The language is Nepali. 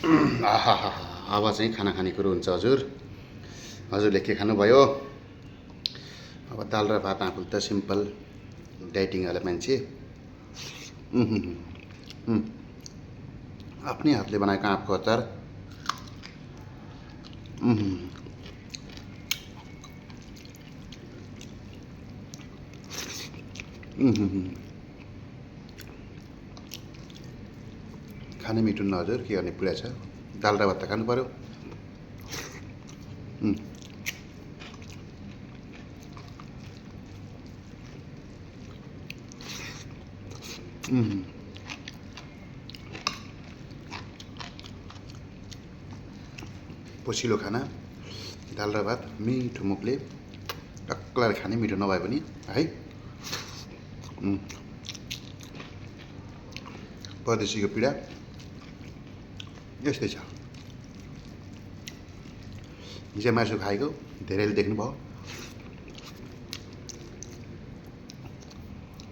आहा अब चाहिँ खाना खाने कुरो हुन्छ हजुर। हजुरले के खानुभयो? अब दाल र भात आफूले त सिम्पल डाइटिङवाला मान्छे। आफ्नै हातले बनाएको आँपको अचार। खाने मिठो न हजुर, के गर्ने पुरा छ। दाल र भात त खानु पर्यो। पोसिलो खाना, दाल र भात मिठो मुखले टक्क खाने, मिठो नभए पनि है। परदेशीको पीडा यस्तै छ। हिजो मासु खाएको धेरैले देख्नुभयो।